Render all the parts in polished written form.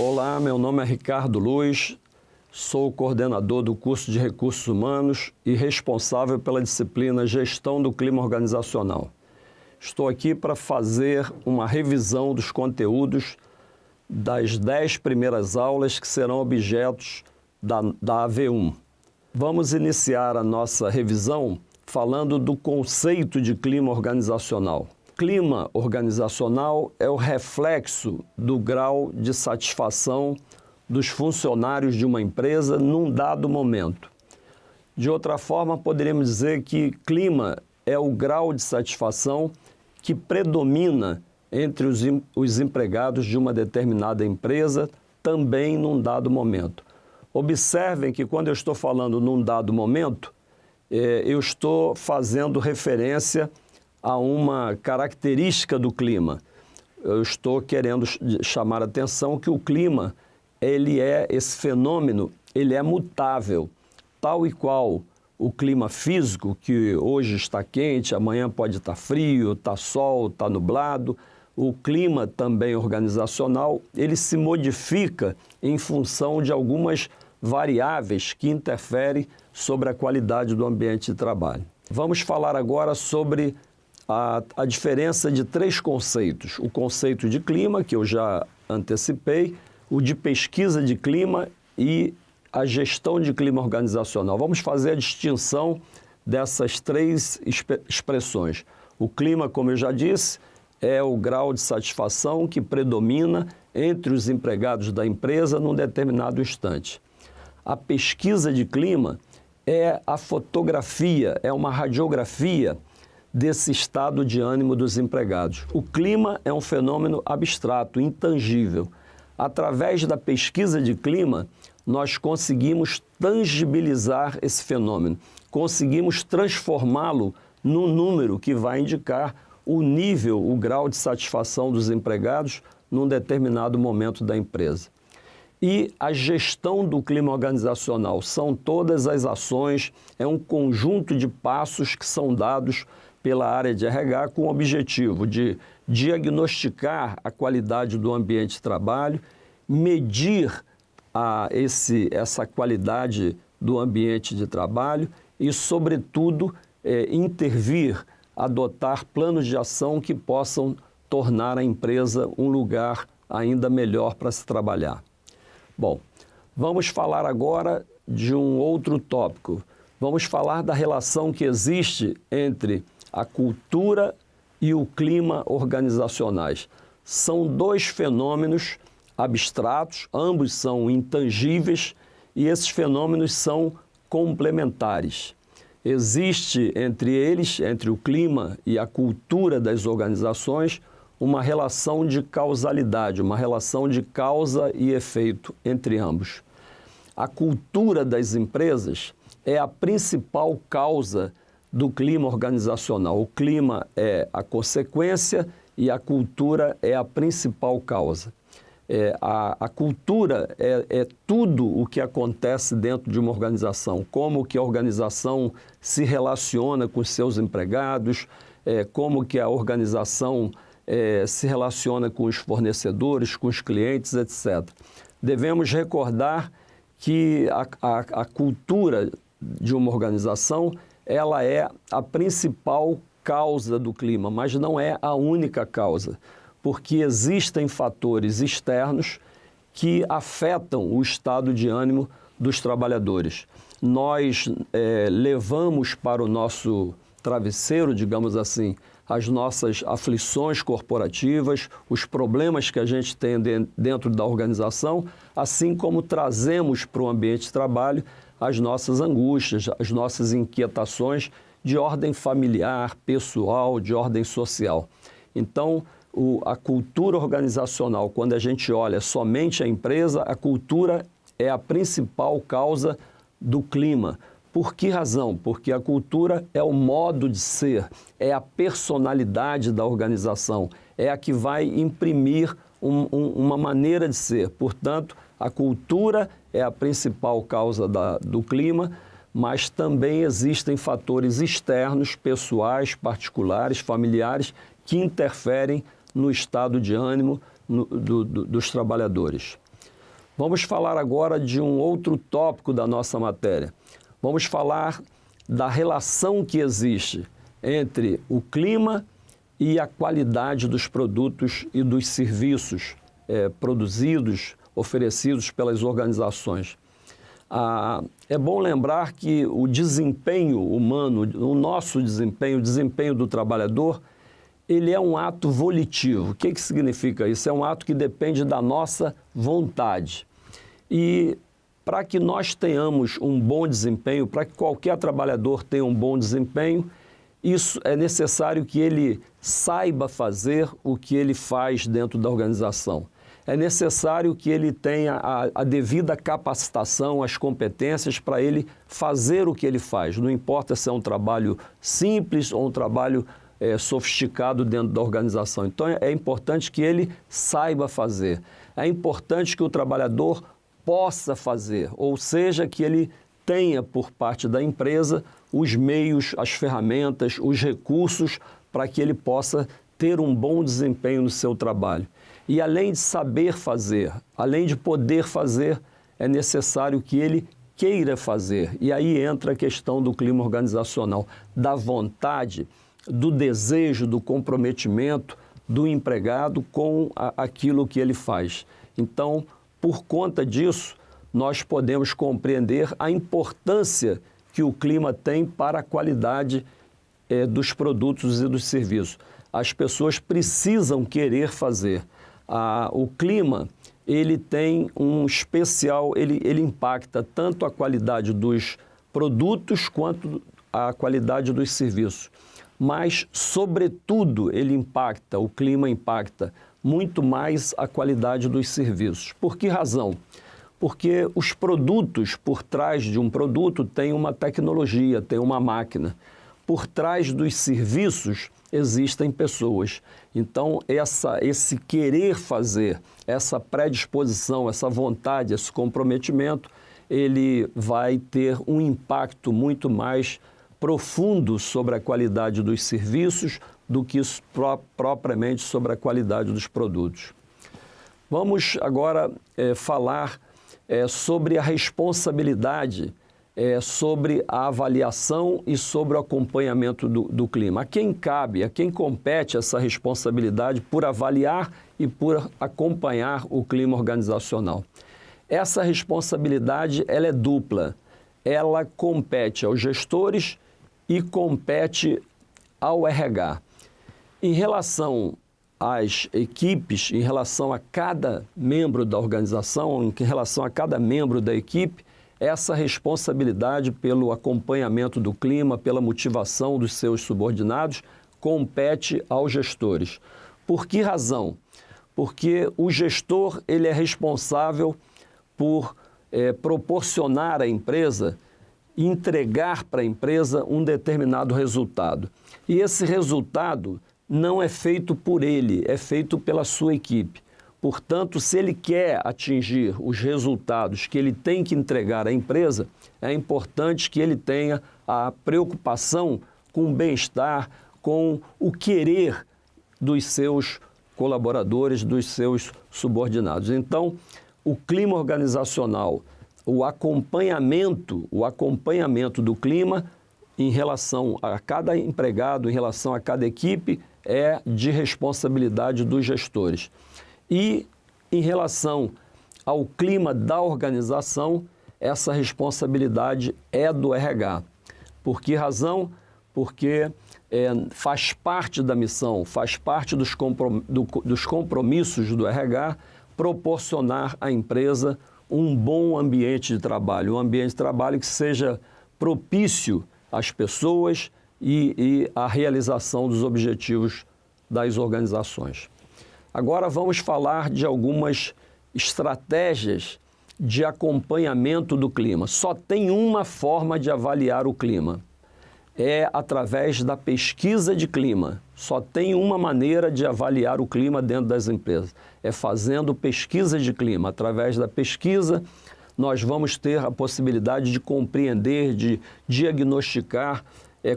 Olá, meu nome é Ricardo Luz, sou coordenador do curso de Recursos Humanos e responsável pela disciplina Gestão do Clima Organizacional. Estou aqui para fazer uma revisão dos conteúdos das 10 primeiras aulas que serão objetos da AV1. Vamos iniciar a nossa revisão falando do conceito de clima organizacional. Clima organizacional é o reflexo do grau de satisfação dos funcionários de uma empresa num dado momento. De outra forma, poderíamos dizer que clima é o grau de satisfação que predomina entre os empregados de uma determinada empresa também num dado momento. Observem que quando eu estou falando num dado momento, eu estou fazendo referência a uma característica do clima. Eu estou querendo chamar a atenção que o clima, esse fenômeno, ele é mutável, tal e qual o clima físico, que hoje está quente, amanhã pode estar frio, está sol, está nublado. O clima também organizacional, ele se modifica em função de algumas variáveis que interferem sobre a qualidade do ambiente de trabalho. Vamos falar agora sobre a diferença de 3 conceitos. O conceito de clima, que eu já antecipei, o de pesquisa de clima e a gestão de clima organizacional. Vamos fazer a distinção dessas 3 expressões. O clima, como eu já disse, é o grau de satisfação que predomina entre os empregados da empresa num determinado instante. A pesquisa de clima é a fotografia, é uma radiografia desse estado de ânimo dos empregados. O clima é um fenômeno abstrato, intangível. Através da pesquisa de clima, nós conseguimos tangibilizar esse fenômeno, conseguimos transformá-lo num número que vai indicar o nível, o grau de satisfação dos empregados num determinado momento da empresa. E a gestão do clima organizacional são todas as ações, é um conjunto de passos que são dados pela área de RH com o objetivo de diagnosticar a qualidade do ambiente de trabalho, medir essa qualidade do ambiente de trabalho e, sobretudo, intervir, adotar planos de ação que possam tornar a empresa um lugar ainda melhor para se trabalhar. Bom, vamos falar agora de um outro tópico. Vamos falar da relação que existe entre a cultura e o clima organizacionais. São 2 fenômenos abstratos, ambos são intangíveis e esses fenômenos são complementares. Existe entre eles, entre o clima e a cultura das organizações, uma relação de causalidade, uma relação de causa e efeito entre ambos. A cultura das empresas é a principal causa do clima organizacional. O clima é a consequência e a cultura é a principal causa. A cultura é tudo o que acontece dentro de uma organização, como que a organização se relaciona com os seus empregados, como que a organização se relaciona com os fornecedores, com os clientes, etc. Devemos recordar que a cultura de uma organização ela é a principal causa do clima, mas não é a única causa, porque existem fatores externos que afetam o estado de ânimo dos trabalhadores. Nós levamos para o nosso travesseiro, digamos assim, as nossas aflições corporativas, os problemas que a gente tem dentro da organização, assim como trazemos para o ambiente de trabalho as nossas angústias, as nossas inquietações de ordem familiar, pessoal, de ordem social. Então, a cultura organizacional, quando a gente olha somente a empresa, a cultura é a principal causa do clima. Por que razão? Porque a cultura é o modo de ser, é a personalidade da organização, é a que vai imprimir uma maneira de ser. Portanto, a cultura é a principal causa do clima, mas também existem fatores externos, pessoais, particulares, familiares, que interferem no estado de ânimo dos trabalhadores. Vamos falar agora de um outro tópico da nossa matéria. Vamos falar da relação que existe entre o clima e a qualidade dos produtos e dos serviços produzidos, oferecidos pelas organizações. É bom lembrar que o desempenho humano, o nosso desempenho, o desempenho do trabalhador, ele é um ato volitivo. O que significa isso? É um ato que depende da nossa vontade. E para que nós tenhamos um bom desempenho, para que qualquer trabalhador tenha um bom desempenho, isso é necessário que ele saiba fazer o que ele faz dentro da organização. É necessário que ele tenha a devida capacitação, as competências para ele fazer o que ele faz. Não importa se é um trabalho simples ou um trabalho sofisticado dentro da organização. Então, é importante que ele saiba fazer. É importante que o trabalhador possa fazer, ou seja, que ele tenha por parte da empresa os meios, as ferramentas, os recursos para que ele possa ter um bom desempenho no seu trabalho. E além de saber fazer, além de poder fazer, é necessário que ele queira fazer. E aí entra a questão do clima organizacional, da vontade, do desejo, do comprometimento do empregado com aquilo que ele faz. Então, por conta disso, nós podemos compreender a importância que o clima tem para a qualidade dos produtos e dos serviços. As pessoas precisam querer fazer. O clima, ele tem um especial, ele impacta tanto a qualidade dos produtos quanto a qualidade dos serviços. Mas, sobretudo, o clima impacta muito mais a qualidade dos serviços. Por que razão? Porque os produtos, por trás de um produto, tem uma tecnologia, tem uma máquina. Por trás dos serviços existem pessoas. Então, esse querer fazer, essa predisposição, essa vontade, esse comprometimento, ele vai ter um impacto muito mais profundo sobre a qualidade dos serviços do que propriamente sobre a qualidade dos produtos. Vamos agora falar sobre a responsabilidade, sobre a avaliação e sobre o acompanhamento do clima. A quem cabe, a quem compete essa responsabilidade por avaliar e por acompanhar o clima organizacional? Essa responsabilidade ela é dupla. Ela compete aos gestores e compete ao RH. Em relação às equipes, em relação a cada membro da organização, em relação a cada membro da equipe, essa responsabilidade pelo acompanhamento do clima, pela motivação dos seus subordinados, compete aos gestores. Por que razão? Porque o gestor ele é responsável por proporcionar à empresa, entregar para a empresa um determinado resultado. E esse resultado não é feito por ele, é feito pela sua equipe. Portanto, se ele quer atingir os resultados que ele tem que entregar à empresa, é importante que ele tenha a preocupação com o bem-estar, com o querer dos seus colaboradores, dos seus subordinados. Então, o clima organizacional, o acompanhamento do clima em relação a cada empregado, em relação a cada equipe, é de responsabilidade dos gestores. E em relação ao clima da organização, essa responsabilidade é do RH. Por que razão? Porque faz parte da missão, faz parte dos compromissos do RH proporcionar à empresa um bom ambiente de trabalho, um ambiente de trabalho que seja propício às pessoas e à realização dos objetivos das organizações. Agora vamos falar de algumas estratégias de acompanhamento do clima. Só tem uma forma de avaliar o clima, é através da pesquisa de clima. Só tem uma maneira de avaliar o clima dentro das empresas, é fazendo pesquisa de clima. Através da pesquisa, nós vamos ter a possibilidade de compreender, de diagnosticar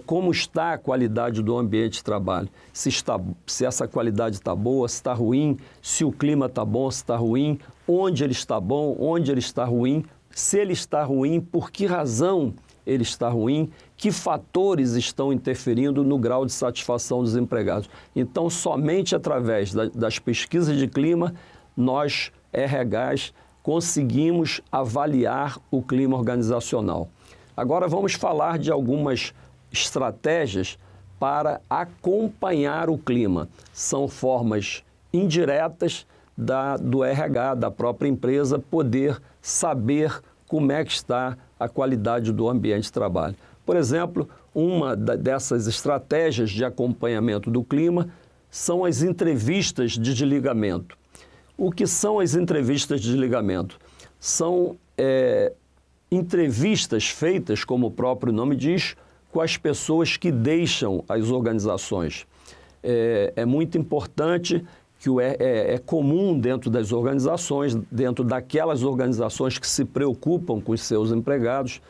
como está a qualidade do ambiente de trabalho. Se essa qualidade está boa, se está ruim, se o clima está bom, se está ruim, onde ele está bom, onde ele está ruim, se ele está ruim, por que razão ele está ruim, que fatores estão interferindo no grau de satisfação dos empregados. Então, somente através das pesquisas de clima, nós, RHs, conseguimos avaliar o clima organizacional. Agora vamos falar de algumas estratégias para acompanhar o clima. São formas indiretas do RH, da própria empresa, poder saber como é que está a qualidade do ambiente de trabalho. Por exemplo, uma dessas estratégias de acompanhamento do clima são as entrevistas de desligamento. O que são as entrevistas de desligamento? São entrevistas feitas, como o próprio nome diz, com as pessoas que deixam as organizações. É muito importante que é comum dentro das organizações, dentro daquelas organizações que se preocupam com os seus empregados,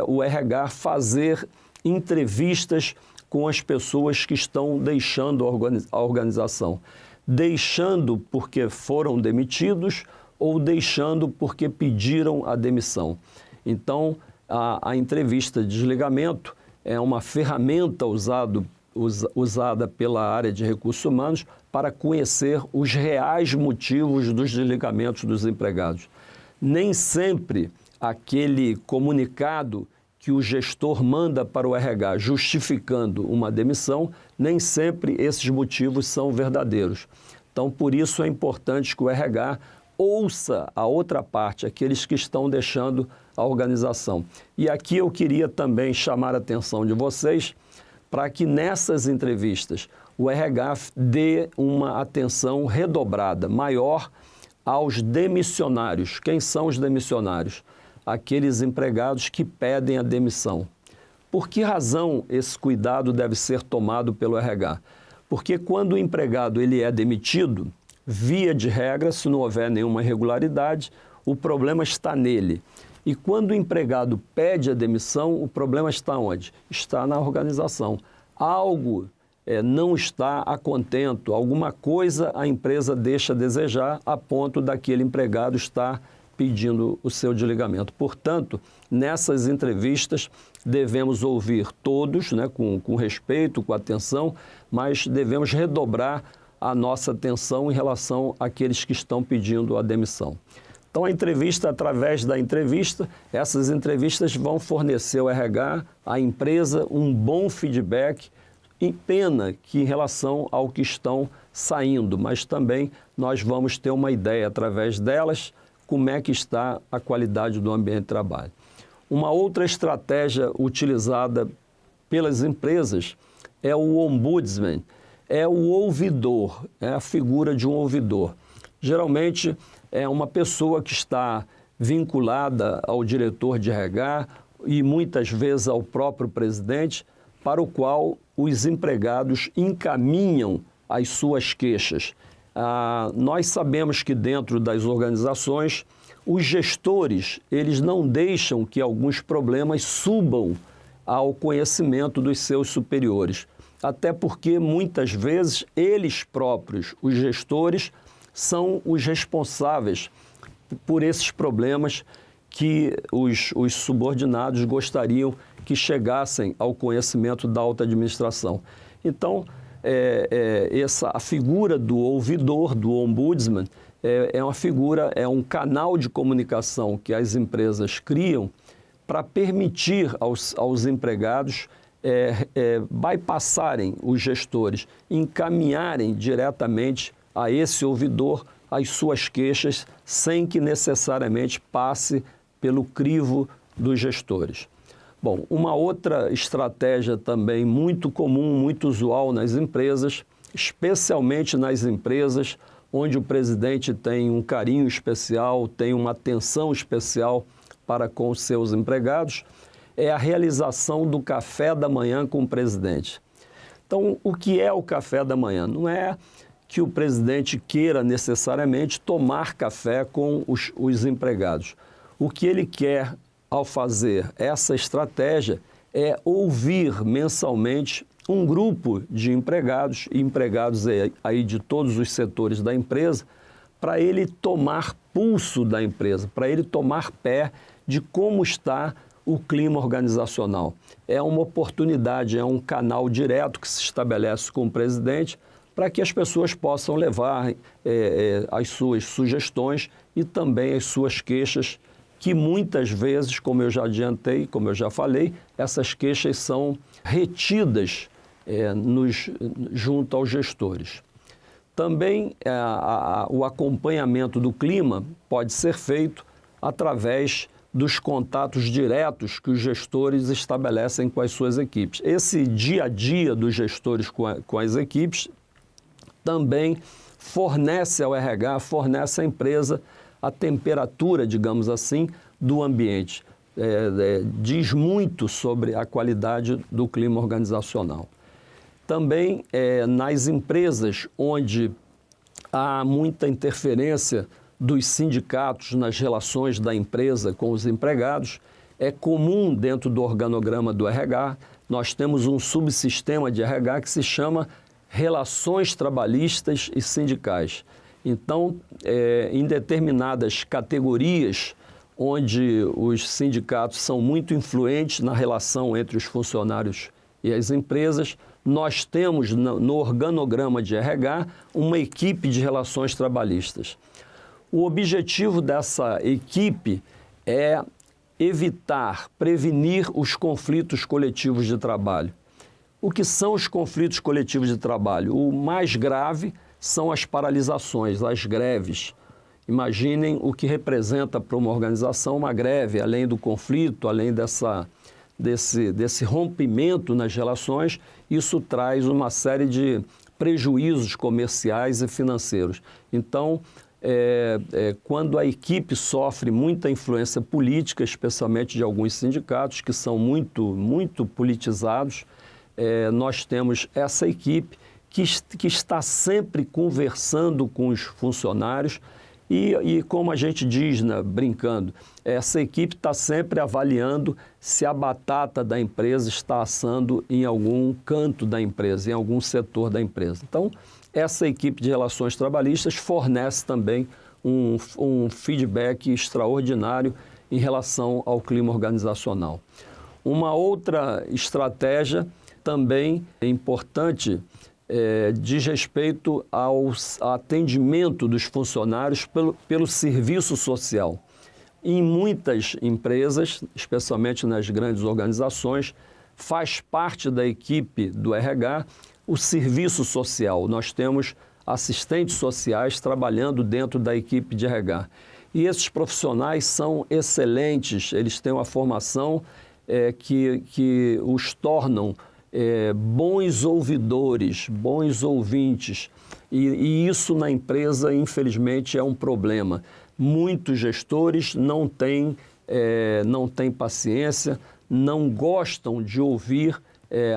o RH fazer entrevistas com as pessoas que estão deixando a organização. Deixando porque foram demitidos ou deixando porque pediram a demissão. Então, a entrevista de desligamento é uma ferramenta usada pela área de recursos humanos para conhecer os reais motivos dos desligamentos dos empregados. Nem sempre aquele comunicado que o gestor manda para o RH justificando uma demissão, nem sempre esses motivos são verdadeiros. Então, por isso é importante que o RH ouça a outra parte, aqueles que estão deixando a organização. E aqui eu queria também chamar a atenção de vocês para que nessas entrevistas o RH dê uma atenção redobrada, maior aos demissionários. Quem são os demissionários? Aqueles empregados que pedem a demissão. Por que razão esse cuidado deve ser tomado pelo RH? Porque quando o empregado ele é demitido, via de regra, se não houver nenhuma irregularidade, o problema está nele. E quando o empregado pede a demissão, o problema está onde? Está na organização. Algo não está a contento, alguma coisa a empresa deixa a desejar a ponto daquele empregado estar pedindo o seu desligamento. Portanto, nessas entrevistas devemos ouvir todos, com respeito, com atenção, mas devemos redobrar a nossa atenção em relação àqueles que estão pedindo a demissão. Então, a entrevista, através da entrevista, essas entrevistas vão fornecer ao RH, à empresa, um bom feedback, e pena que em relação ao que estão saindo, mas também nós vamos ter uma ideia, através delas, como é que está a qualidade do ambiente de trabalho. Uma outra estratégia utilizada pelas empresas é o ombudsman, é o ouvidor, é a figura de um ouvidor. Geralmente é uma pessoa que está vinculada ao diretor de RH e muitas vezes ao próprio presidente, para o qual os empregados encaminham as suas queixas. Nós sabemos que dentro das organizações, os gestores, eles não deixam que alguns problemas subam ao conhecimento dos seus superiores. Até porque, muitas vezes, eles próprios, os gestores, são os responsáveis por esses problemas que os subordinados gostariam que chegassem ao conhecimento da alta administração. Então, a figura do ouvidor, do ombudsman, uma figura, é um canal de comunicação que as empresas criam para permitir aos empregados bypassarem os gestores, encaminharem diretamente a esse ouvidor as suas queixas, sem que necessariamente passe pelo crivo dos gestores. Bom, uma outra estratégia também muito comum, muito usual nas empresas, especialmente nas empresas onde o presidente tem um carinho especial, tem uma atenção especial para com os seus empregados, é a realização do café da manhã com o presidente. Então, o que é o café da manhã? Não é que o presidente queira necessariamente tomar café com os empregados. O que ele quer ao fazer essa estratégia é ouvir mensalmente um grupo de empregados, aí de todos os setores da empresa, para ele tomar pulso da empresa, para ele tomar pé de como está o clima organizacional. É uma oportunidade, é um canal direto que se estabelece com o presidente para que as pessoas possam levar as suas sugestões e também as suas queixas, que muitas vezes, como eu já adiantei, como eu já falei, essas queixas são retidas junto aos gestores. Também o acompanhamento do clima pode ser feito através dos contatos diretos que os gestores estabelecem com as suas equipes. Esse dia a dia dos gestores com as equipes também fornece ao RH, fornece à empresa a temperatura, digamos assim, do ambiente. Diz muito sobre a qualidade do clima organizacional. Também nas empresas onde há muita interferência dos sindicatos nas relações da empresa com os empregados, é comum dentro do organograma do RH, nós temos um subsistema de RH que se chama Relações Trabalhistas e Sindicais. Então, em determinadas categorias onde os sindicatos são muito influentes na relação entre os funcionários e as empresas, nós temos no organograma de RH uma equipe de relações trabalhistas. O objetivo dessa equipe é evitar, prevenir os conflitos coletivos de trabalho. O que são os conflitos coletivos de trabalho? O mais grave são as paralisações, as greves. Imaginem o que representa para uma organização uma greve, além do conflito, além desse rompimento nas relações, isso traz uma série de prejuízos comerciais e financeiros. Então, quando a equipe sofre muita influência política, especialmente de alguns sindicatos que são muito politizados, nós temos essa equipe que está sempre conversando com os funcionários e como a gente diz, brincando, essa equipe está sempre avaliando se a batata da empresa está assando em algum canto da empresa, em algum setor da empresa. Então, essa equipe de relações trabalhistas fornece também um feedback extraordinário em relação ao clima organizacional. Uma outra estratégia também importante diz respeito ao atendimento dos funcionários pelo serviço social. Em muitas empresas, especialmente nas grandes organizações, faz parte da equipe do RH o serviço social. Nós temos assistentes sociais trabalhando dentro da equipe de RH. E esses profissionais são excelentes, eles têm uma formação que os tornam bons ouvidores, bons ouvintes. E isso na empresa, infelizmente, é um problema. Muitos gestores não têm paciência, não gostam de ouvir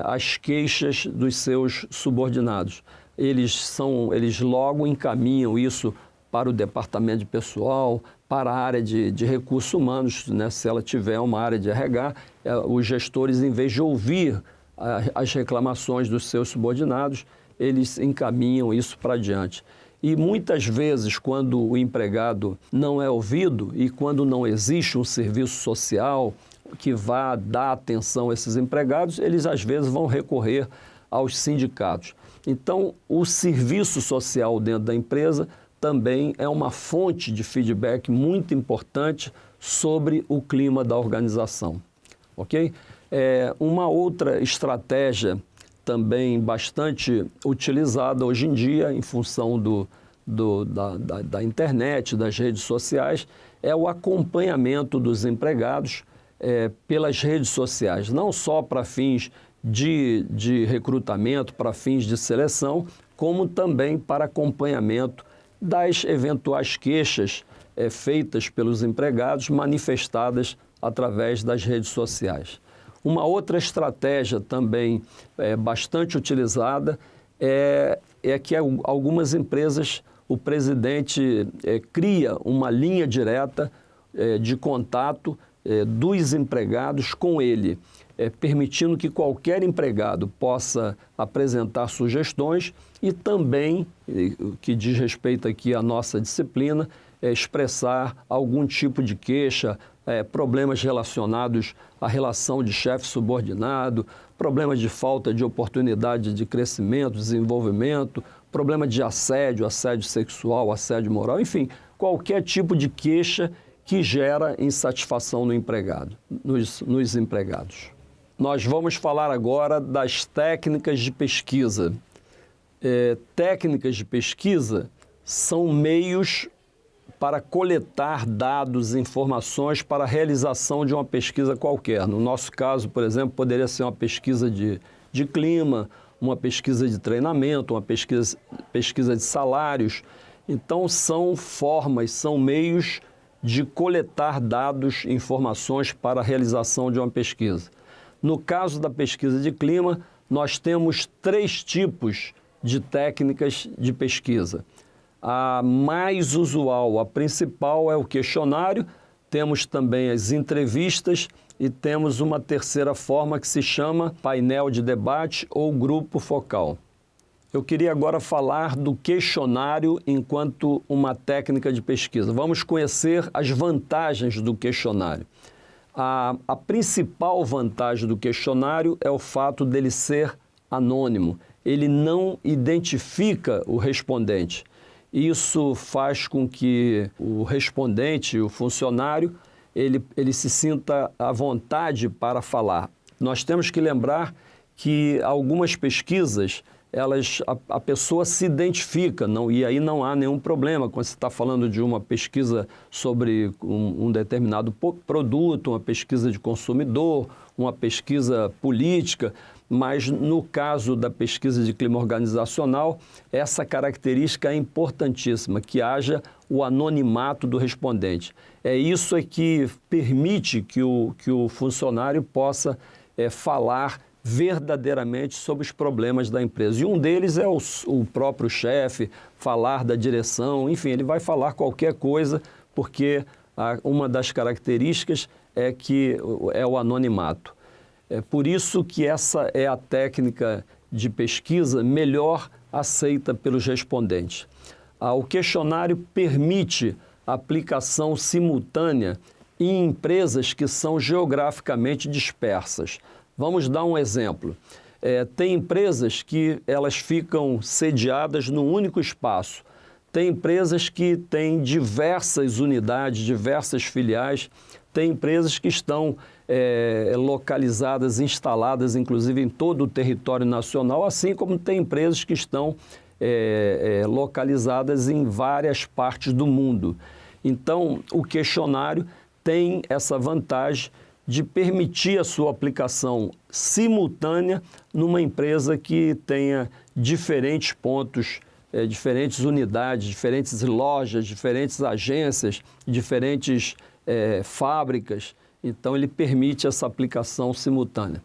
as queixas dos seus subordinados. Eles logo encaminham isso para o departamento de pessoal, para a área de recursos humanos, né? Se ela tiver uma área de RH, os gestores, em vez de ouvir as reclamações dos seus subordinados, eles encaminham isso para adiante. E muitas vezes, quando o empregado não é ouvido e quando não existe um serviço social que vá dar atenção a esses empregados, eles às vezes vão recorrer aos sindicatos. Então, o serviço social dentro da empresa também é uma fonte de feedback muito importante sobre o clima da organização, ok? Uma outra estratégia também bastante utilizada hoje em dia em função da internet, das redes sociais, é o acompanhamento dos empregados pelas redes sociais, não só para fins de recrutamento, para fins de seleção, como também para acompanhamento das eventuais queixas feitas pelos empregados, manifestadas através das redes sociais. Uma outra estratégia também bastante utilizada é que algumas empresas, o presidente cria uma linha direta de contato dos empregados com ele. permitindo que qualquer empregado possa apresentar sugestões e também, o que diz respeito aqui à nossa disciplina, expressar algum tipo de queixa, problemas relacionados à relação de chefe subordinado, problemas de falta de oportunidade de crescimento, desenvolvimento, problema de assédio sexual, assédio moral, enfim, qualquer tipo de queixa que gera insatisfação no empregado, nos empregados. Nós vamos falar agora das técnicas de pesquisa. Técnicas de pesquisa são meios para coletar dados e informações para a realização de uma pesquisa qualquer. No nosso caso, por exemplo, poderia ser uma pesquisa de clima, uma pesquisa de treinamento, uma pesquisa de salários. Então, são formas, são meios de coletar dados e informações para a realização de uma pesquisa. No caso da pesquisa de clima, nós temos 3 tipos de técnicas de pesquisa. A mais usual, a principal, é o questionário, temos também as entrevistas e temos uma terceira forma que se chama painel de debate ou grupo focal. Eu queria agora falar do questionário enquanto uma técnica de pesquisa. Vamos conhecer as vantagens do questionário. A principal vantagem do questionário é o fato dele ser anônimo. Ele não identifica o respondente. Isso faz com que o respondente, o funcionário, ele se sinta à vontade para falar. Nós temos que lembrar que algumas pesquisas, a pessoa se identifica, e aí não há nenhum problema quando você está falando de uma pesquisa sobre um determinado produto, uma pesquisa de consumidor, uma pesquisa política, mas no caso da pesquisa de clima organizacional, essa característica é importantíssima, que haja o anonimato do respondente. Isso que permite que o funcionário possa falar verdadeiramente sobre os problemas da empresa. E um deles é o próprio chefe, falar da direção, enfim, ele vai falar qualquer coisa, porque uma das características é o anonimato. É por isso que essa é a técnica de pesquisa melhor aceita pelos respondentes. O questionário permite a aplicação simultânea em empresas que são geograficamente dispersas. Vamos dar um exemplo. Tem empresas que elas ficam sediadas num único espaço. Tem empresas que têm diversas unidades, diversas filiais. Tem empresas que estão localizadas, instaladas, inclusive, em todo o território nacional, assim como tem empresas que estão localizadas em várias partes do mundo. Então, o questionário tem essa vantagem de permitir a sua aplicação simultânea numa empresa que tenha diferentes pontos, diferentes unidades, diferentes lojas, diferentes agências, diferentes fábricas. Então, ele permite essa aplicação simultânea.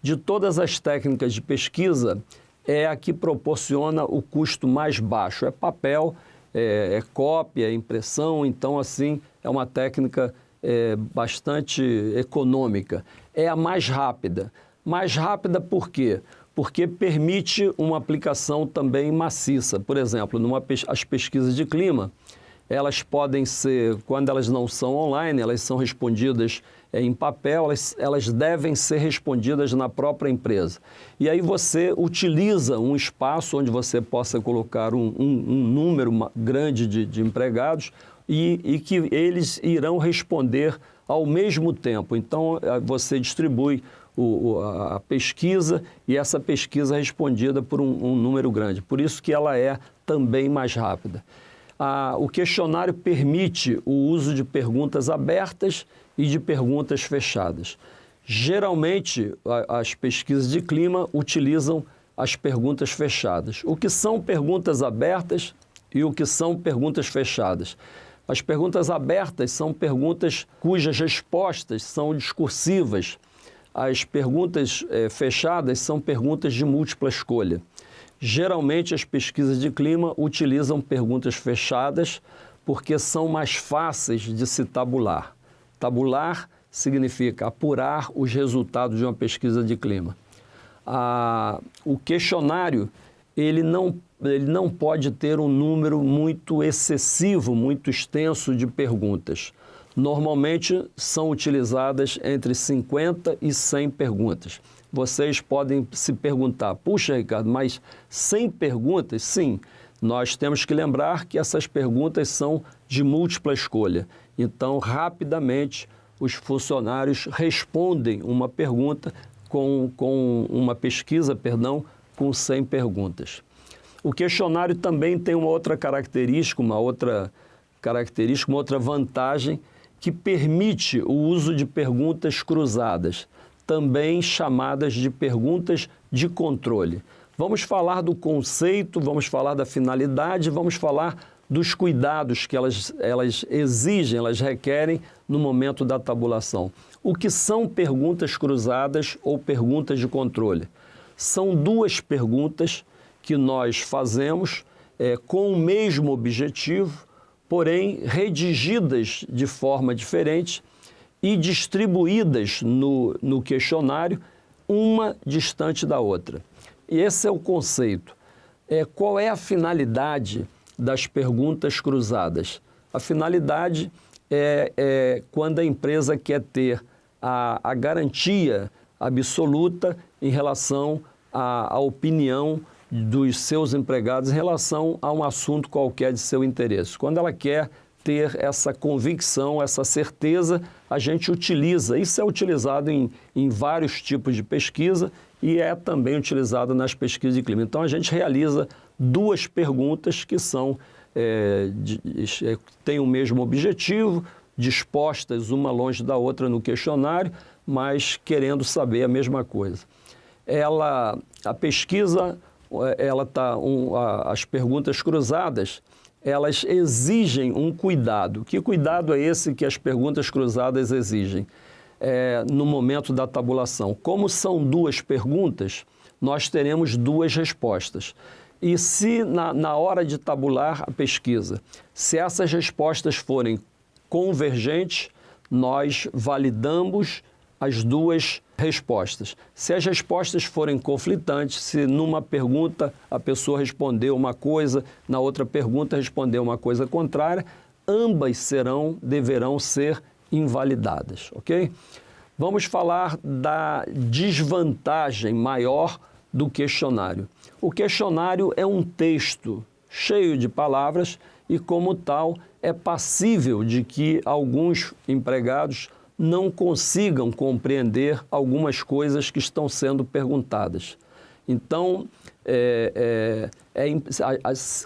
De todas as técnicas de pesquisa, é a que proporciona o custo mais baixo. É papel, é cópia, é impressão, então, assim, é uma técnica bastante econômica. É a mais rápida. Mais rápida por quê? Porque permite uma aplicação também maciça. Por exemplo, as pesquisas de clima, elas podem ser, quando elas não são online, elas são respondidas em papel, elas devem ser respondidas na própria empresa. E aí você utiliza um espaço onde você possa colocar um número grande de empregados e que eles irão responder ao mesmo tempo. Então, você distribui a pesquisa e essa pesquisa é respondida por um número grande. Por isso que ela é também mais rápida. O questionário permite o uso de perguntas abertas e de perguntas fechadas. Geralmente, as pesquisas de clima utilizam as perguntas fechadas. O que são perguntas abertas e o que são perguntas fechadas? As perguntas abertas são perguntas cujas respostas são discursivas. As perguntas fechadas são perguntas de múltipla escolha. Geralmente, as pesquisas de clima utilizam perguntas fechadas porque são mais fáceis de se tabular. Tabular significa apurar os resultados de uma pesquisa de clima. O questionário, ele não pode ter um número muito excessivo, muito extenso de perguntas. Normalmente são utilizadas entre 50 e 100 perguntas. Vocês podem se perguntar, puxa, Ricardo, mas 100 perguntas? Sim, nós temos que lembrar que essas perguntas são de múltipla escolha. Então, rapidamente, os funcionários respondem uma pergunta com uma pesquisa, com 100 perguntas. O questionário também tem uma outra característica, uma outra vantagem, que permite o uso de perguntas cruzadas, também chamadas de perguntas de controle. Vamos falar do conceito, vamos falar da finalidade, vamos falar dos cuidados que elas exigem, elas requerem no momento da tabulação. O que são perguntas cruzadas ou perguntas de controle? São duas perguntas que nós fazemos com o mesmo objetivo, porém redigidas de forma diferente e distribuídas no questionário, uma distante da outra. E esse é o conceito. Qual é a finalidade das perguntas cruzadas? A finalidade é quando a empresa quer ter a garantia absoluta em relação à opinião dos seus empregados em relação a um assunto qualquer de seu interesse. Quando ela quer ter essa convicção, essa certeza, a gente utiliza. Isso é utilizado em vários tipos de pesquisa e é também utilizado nas pesquisas de clima. Então, a gente realiza duas perguntas que têm o mesmo objetivo, dispostas uma longe da outra no questionário, mas querendo saber a mesma coisa. A pesquisa, as perguntas cruzadas, elas exigem um cuidado. Que cuidado é esse que as perguntas cruzadas exigem no momento da tabulação? Como são duas perguntas, nós teremos duas respostas. E se na hora de tabular a pesquisa, se essas respostas forem convergentes, nós validamos as duas respostas. Se as respostas forem conflitantes, se numa pergunta a pessoa respondeu uma coisa, na outra pergunta respondeu uma coisa contrária, ambas deverão ser invalidadas, ok? Vamos falar da desvantagem maior do questionário. O questionário é um texto cheio de palavras e, como tal, é passível de que alguns empregados não consigam compreender algumas coisas que estão sendo perguntadas. Então,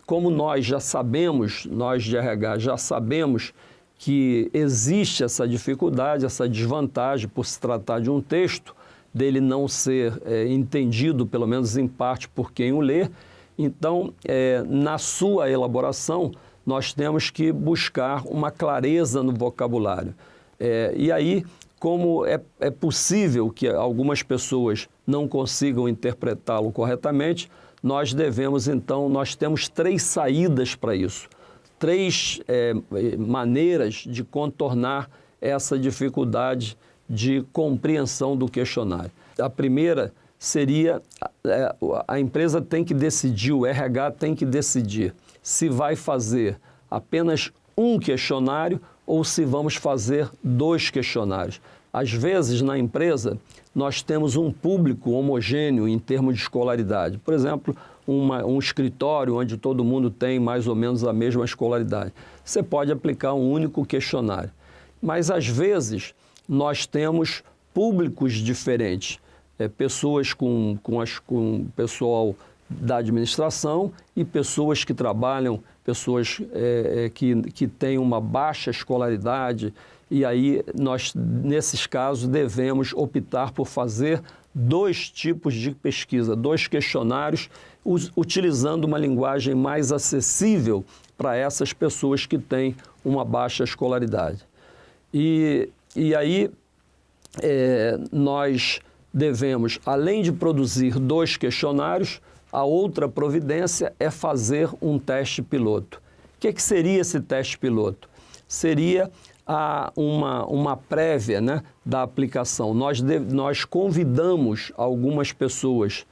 como nós já sabemos, nós de RH já sabemos que existe essa dificuldade, essa desvantagem por se tratar de um texto, dele não ser entendido, pelo menos em parte, por quem o lê. Então, na sua elaboração, nós temos que buscar uma clareza no vocabulário. E aí, como é possível que algumas pessoas não consigam interpretá-lo corretamente, nós temos 3 saídas para isso, 3 maneiras de contornar essa dificuldade de compreensão do questionário. A primeira seria, a empresa tem que decidir, o RH tem que decidir se vai fazer apenas um questionário ou se vamos fazer 2 questionários. Às vezes, na empresa, nós temos um público homogêneo em termos de escolaridade. Por exemplo, um escritório onde todo mundo tem mais ou menos a mesma escolaridade. Você pode aplicar um único questionário. Mas, às vezes, nós temos públicos diferentes. Pessoas com pessoal da administração e pessoas que trabalham, pessoas que têm uma baixa escolaridade. E aí, nós, nesses casos, devemos optar por fazer 2 tipos de pesquisa, 2 questionários, utilizando uma linguagem mais acessível para essas pessoas que têm uma baixa escolaridade. E aí, nós devemos, além de produzir 2 questionários, a outra providência é fazer um teste piloto. O que seria esse teste piloto? Seria há uma prévia, né, da aplicação. Nós convidamos algumas pessoas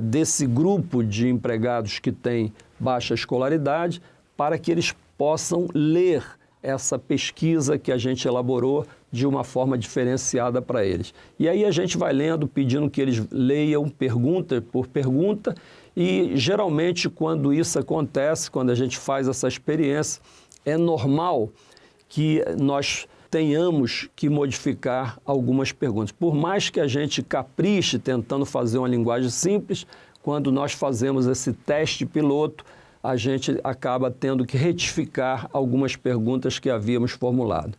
desse grupo de empregados que têm baixa escolaridade para que eles possam ler essa pesquisa que a gente elaborou de uma forma diferenciada para eles. E aí a gente vai lendo, pedindo que eles leiam pergunta por pergunta, e geralmente quando isso acontece, quando a gente faz essa experiência, é normal que nós tenhamos que modificar algumas perguntas. Por mais que a gente capriche tentando fazer uma linguagem simples, quando nós fazemos esse teste piloto, a gente acaba tendo que retificar algumas perguntas que havíamos formulado.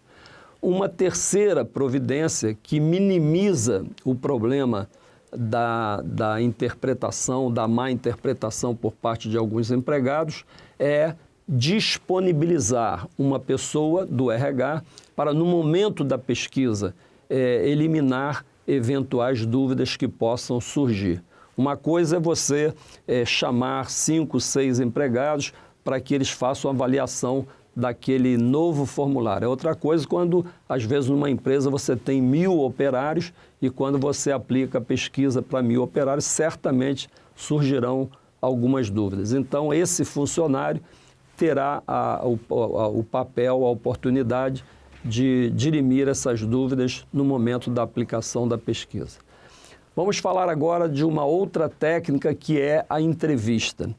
Uma terceira providência que minimiza o problema da interpretação, da má interpretação por parte de alguns empregados, é disponibilizar uma pessoa do RH para, no momento da pesquisa, eliminar eventuais dúvidas que possam surgir. Uma coisa é você chamar 5, 6 empregados para que eles façam a avaliação daquele novo formulário. É outra coisa quando, às vezes, numa empresa você tem 1000 operários e quando você aplica a pesquisa para 1000 operários, certamente surgirão algumas dúvidas. Então, esse funcionário terá o papel, a oportunidade de dirimir essas dúvidas no momento da aplicação da pesquisa. Vamos falar agora de uma outra técnica que é a entrevista.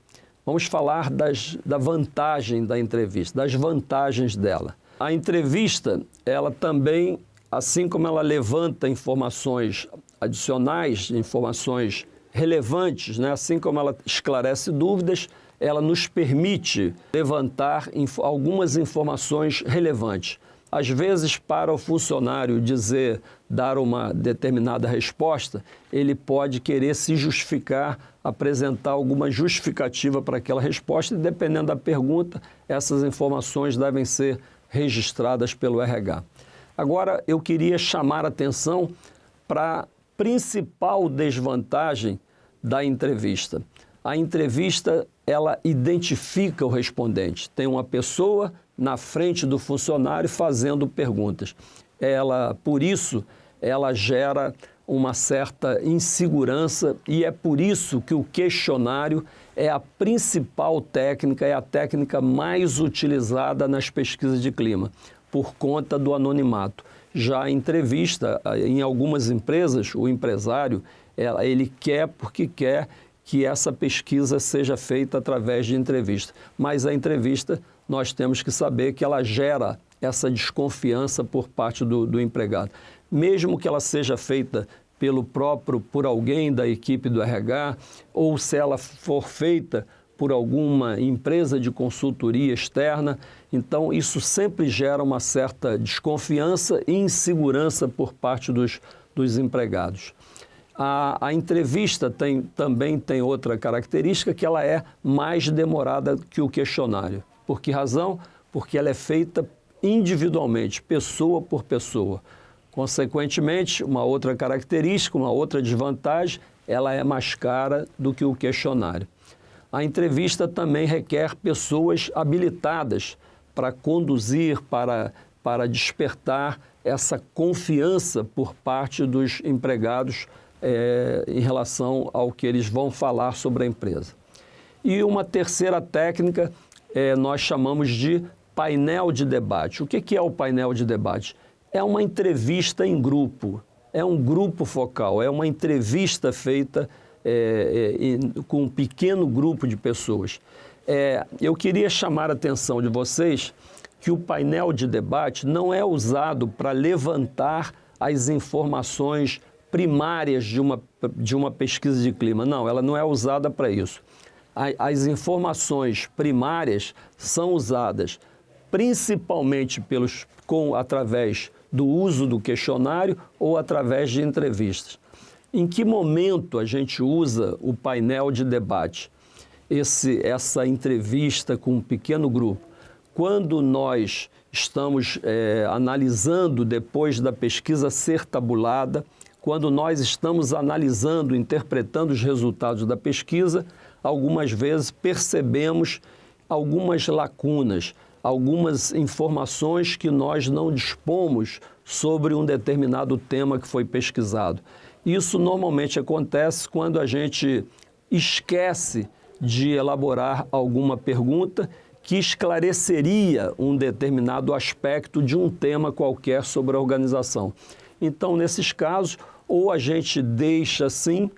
Vamos falar da vantagem da entrevista, das vantagens dela. A entrevista, ela também, assim como ela levanta informações adicionais, informações relevantes, né? Assim como ela esclarece dúvidas, ela nos permite levantar algumas informações relevantes. Às vezes, para o funcionário dar uma determinada resposta, ele pode querer se justificar, apresentar alguma justificativa para aquela resposta e, dependendo da pergunta, essas informações devem ser registradas pelo RH. Agora, eu queria chamar a atenção para a principal desvantagem da entrevista. A entrevista, ela identifica o respondente. Tem uma pessoa na frente do funcionário fazendo perguntas. Por isso, ela gera uma certa insegurança e é por isso que o questionário é a principal técnica, é a técnica mais utilizada nas pesquisas de clima, por conta do anonimato. Já a entrevista, em algumas empresas, o empresário, ele quer porque quer que essa pesquisa seja feita através de entrevista. Mas a entrevista, nós temos que saber que ela gera essa desconfiança por parte do empregado. Mesmo que ela seja feita por alguém da equipe do RH, ou se ela for feita por alguma empresa de consultoria externa, então isso sempre gera uma certa desconfiança e insegurança por parte dos empregados. A entrevista também tem outra característica, que ela é mais demorada que o questionário. Por que razão? Porque ela é feita individualmente, pessoa por pessoa. Consequentemente, uma outra característica, uma outra desvantagem, ela é mais cara do que o questionário. A entrevista também requer pessoas habilitadas para conduzir, para despertar essa confiança por parte dos empregados em relação ao que eles vão falar sobre a empresa. E uma terceira técnica nós chamamos de painel de debate. O que é o painel de debate? É uma entrevista em grupo, é um grupo focal, é uma entrevista feita com um pequeno grupo de pessoas. Eu queria chamar a atenção de vocês que o painel de debate não é usado para levantar as informações primárias de uma pesquisa de clima. Não, ela não é usada para isso. As informações primárias são usadas principalmente através do uso do questionário ou através de entrevistas. Em que momento a gente usa o painel de debate, essa entrevista com um pequeno grupo? Quando nós estamos analisando, depois da pesquisa ser tabulada, quando nós estamos analisando, interpretando os resultados da pesquisa, algumas vezes percebemos algumas lacunas, algumas informações que nós não dispomos sobre um determinado tema que foi pesquisado. Isso normalmente acontece quando a gente esquece de elaborar alguma pergunta que esclareceria um determinado aspecto de um tema qualquer sobre a organização. Então, nesses casos, ou a gente deixa assim,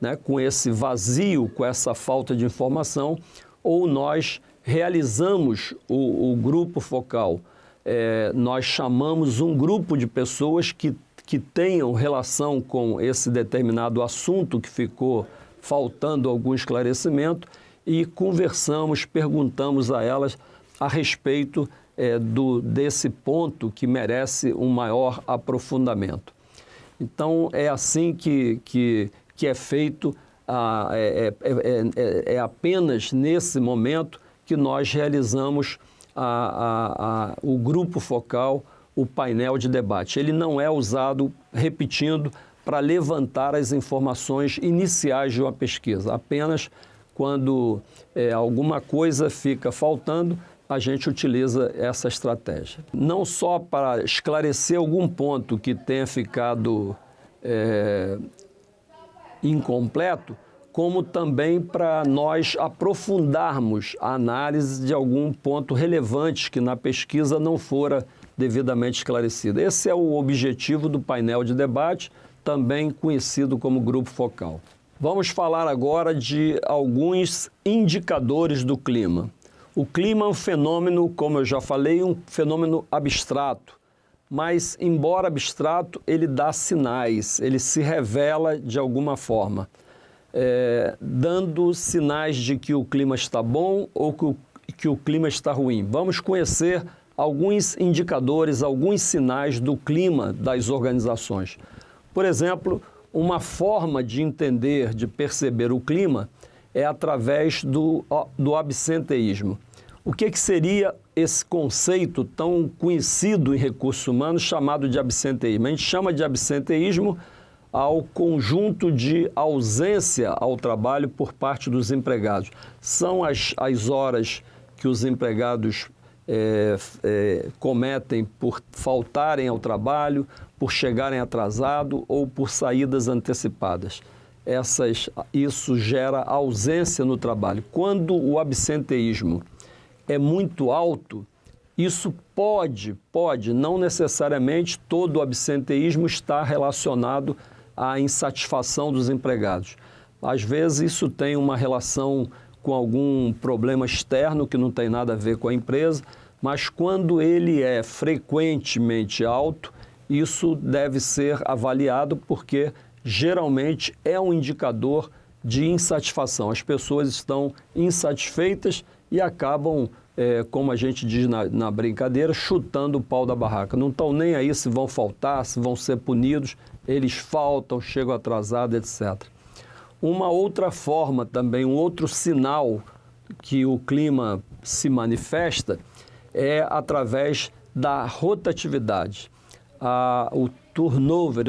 né, com esse vazio, com essa falta de informação, ou nós realizamos o grupo focal. Nós chamamos um grupo de pessoas que tenham relação com esse determinado assunto que ficou faltando algum esclarecimento e conversamos, perguntamos a elas a respeito desse ponto que merece um maior aprofundamento. Então, é assim que é feito, é apenas nesse momento que nós realizamos o grupo focal, o painel de debate. Ele não é usado, repetindo, para levantar as informações iniciais de uma pesquisa. Apenas quando alguma coisa fica faltando, a gente utiliza essa estratégia. Não só para esclarecer algum ponto que tenha ficado incompleto, como também para nós aprofundarmos a análise de algum ponto relevante que na pesquisa não fora devidamente esclarecido. Esse é o objetivo do painel de debate, também conhecido como grupo focal. Vamos falar agora de alguns indicadores do clima. O clima é um fenômeno, como eu já falei, um fenômeno abstrato, mas, embora abstrato, ele dá sinais, ele se revela de alguma forma, dando sinais de que o clima está bom ou que o clima está ruim. Vamos conhecer alguns indicadores, alguns sinais do clima das organizações. Por exemplo, uma forma de entender, de perceber o clima é através do absenteísmo. O que seria esse conceito tão conhecido em recursos humanos chamado de absenteísmo? A gente chama de absenteísmo ao conjunto de ausência ao trabalho por parte dos empregados. São as horas que os empregados cometem por faltarem ao trabalho, por chegarem atrasados ou por saídas antecipadas. Isso gera ausência no trabalho. Quando o absenteísmo é muito alto, isso pode, não necessariamente todo o absenteísmo está relacionado à insatisfação dos empregados. Às vezes isso tem uma relação com algum problema externo que não tem nada a ver com a empresa, mas quando ele é frequentemente alto, isso deve ser avaliado porque geralmente é um indicador de insatisfação. As pessoas estão insatisfeitas e acabam, como a gente diz na brincadeira, chutando o pau da barraca. Não estão nem aí se vão faltar, se vão ser punidos, eles faltam, chegam atrasados, etc. Uma outra forma também, um outro sinal que o clima se manifesta é através da rotatividade. O turnover,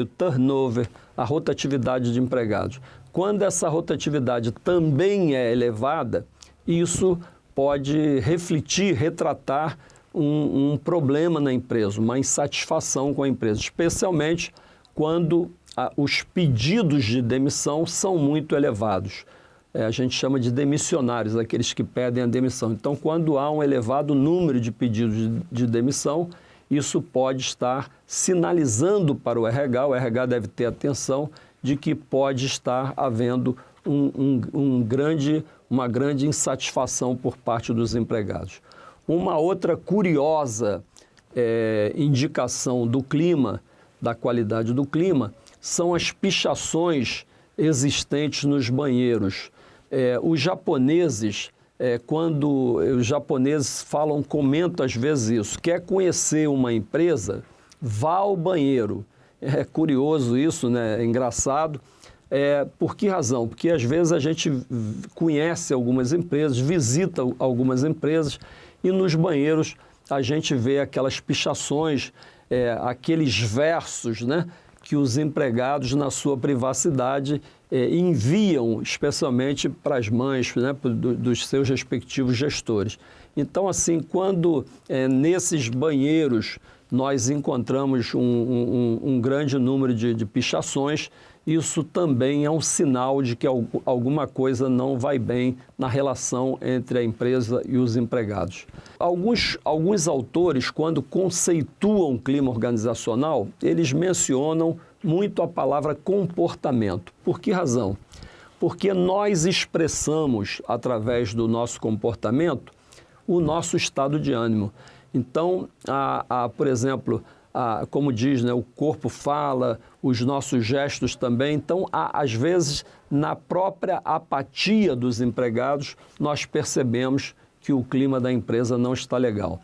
a rotatividade de empregados. Quando essa rotatividade também é elevada, isso pode refletir, retratar um problema na empresa, uma insatisfação com a empresa, especialmente quando os pedidos de demissão são muito elevados. A gente chama de demissionários, aqueles que pedem a demissão. Então, quando há um elevado número de pedidos de demissão, isso pode estar sinalizando para o RH deve ter atenção de que pode estar havendo uma grande insatisfação por parte dos empregados. Uma outra curiosa indicação do clima, da qualidade do clima, são as pichações existentes nos banheiros. Os japoneses, quando os japoneses comentam às vezes isso, quer conhecer uma empresa, vá ao banheiro. É curioso isso, né? É engraçado. Por que razão? Porque às vezes a gente conhece algumas empresas, visita algumas empresas e nos banheiros a gente vê aquelas pichações, aqueles versos, né, que os empregados na sua privacidade enviam especialmente para as mães, né, dos seus respectivos gestores. Então, assim, quando nesses banheiros nós encontramos um grande número de pichações, isso também é um sinal de que alguma coisa não vai bem na relação entre a empresa e os empregados. Alguns autores, quando conceituam o clima organizacional, eles mencionam muito a palavra comportamento. Por que razão? Porque nós expressamos, através do nosso comportamento, o nosso estado de ânimo. Então, por exemplo, como diz, né, o corpo fala, os nossos gestos também. Então, às vezes, na própria apatia dos empregados, nós percebemos que o clima da empresa não está legal.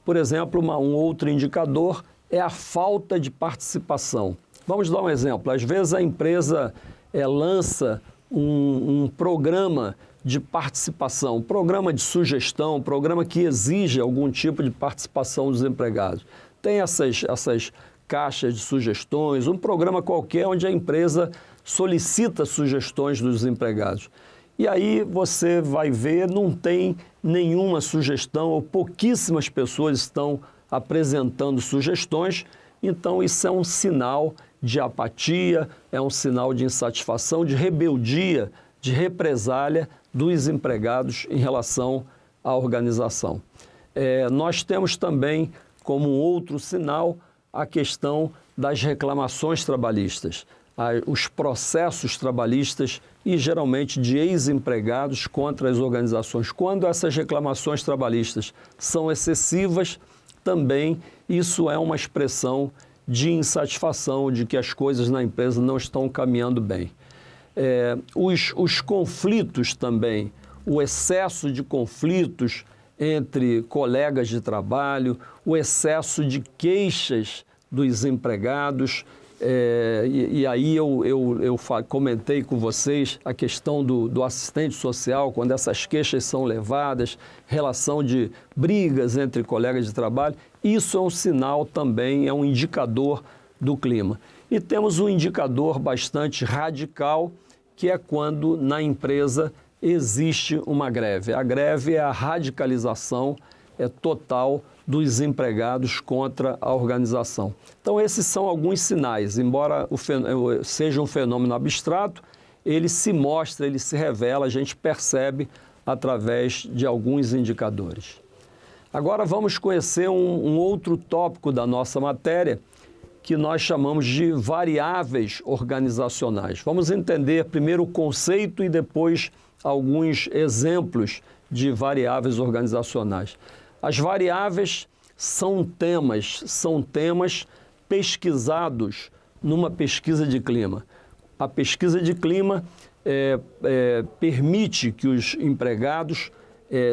Por exemplo, um outro indicador é a falta de participação. Vamos dar um exemplo. Às vezes, a empresa lança um programa de participação, um programa de sugestão, um programa que exige algum tipo de participação dos empregados. Tem essas caixas de sugestões, um programa qualquer onde a empresa solicita sugestões dos empregados. E aí você vai ver, não tem nenhuma sugestão, ou pouquíssimas pessoas estão apresentando sugestões, então isso é um sinal de apatia, é um sinal de insatisfação, de rebeldia, de represália dos empregados em relação à organização. Nós temos também, como outro sinal, a questão das reclamações trabalhistas, os processos trabalhistas e, geralmente, de ex-empregados contra as organizações. Quando essas reclamações trabalhistas são excessivas, também isso é uma expressão de insatisfação, de que as coisas na empresa não estão caminhando bem. Os conflitos também, o excesso de conflitos entre colegas de trabalho, o excesso de queixas dos empregados, e aí eu comentei com vocês a questão do assistente social, quando essas queixas são levadas, relação de brigas entre colegas de trabalho, isso é um sinal também, é um indicador do clima. E temos um indicador bastante radical, que é quando na empresa existe uma greve. A greve é a radicalização total dos empregados contra a organização. Então, esses são alguns sinais. Embora seja um fenômeno abstrato, ele se mostra, ele se revela, a gente percebe através de alguns indicadores. Agora vamos conhecer um outro tópico da nossa matéria, que nós chamamos de variáveis organizacionais. Vamos entender primeiro o conceito e depois alguns exemplos de variáveis organizacionais. As variáveis são temas pesquisados numa pesquisa de clima. A pesquisa de clima permite que os empregados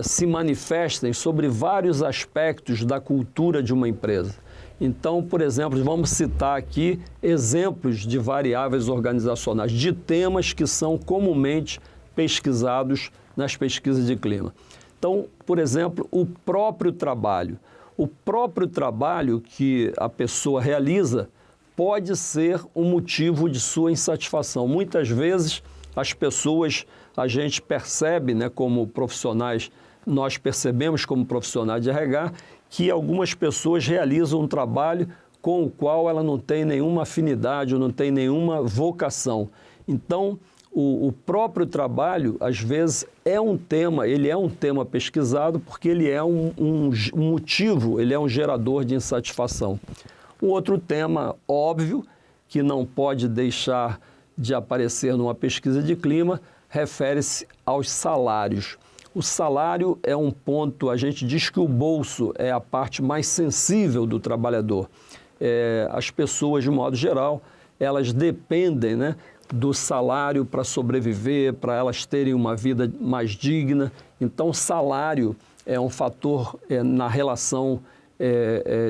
se manifestem sobre vários aspectos da cultura de uma empresa. Então, por exemplo, vamos citar aqui exemplos de variáveis organizacionais, de temas que são comumente pesquisados nas pesquisas de clima. Então, por exemplo, o próprio trabalho. O próprio trabalho que a pessoa realiza pode ser um motivo de sua insatisfação. Muitas vezes, as pessoas, a gente percebe, né, como profissionais, nós percebemos como profissionais de RH, que algumas pessoas realizam um trabalho com o qual ela não tem nenhuma afinidade ou não tem nenhuma vocação. Então, o próprio trabalho, às vezes, ele é um tema pesquisado porque ele é um motivo, ele é um gerador de insatisfação. Um outro tema óbvio, que não pode deixar de aparecer numa pesquisa de clima, refere-se aos salários. O salário é um ponto, a gente diz que o bolso é a parte mais sensível do trabalhador. As pessoas, de modo geral, elas dependem, né, do salário para sobreviver, para elas terem uma vida mais digna. Então, o salário é um fator na relação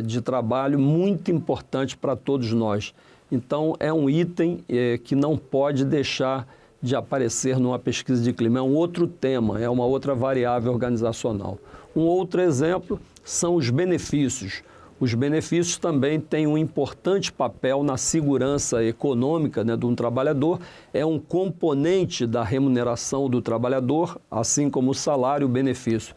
de trabalho muito importante para todos nós. Então, é um item que não pode deixar de aparecer numa pesquisa de clima. É um outro tema, é uma outra variável organizacional. Um outro exemplo são os benefícios. Os benefícios também têm um importante papel na segurança econômica, né, de um trabalhador, é um componente da remuneração do trabalhador, assim como o salário e o benefício.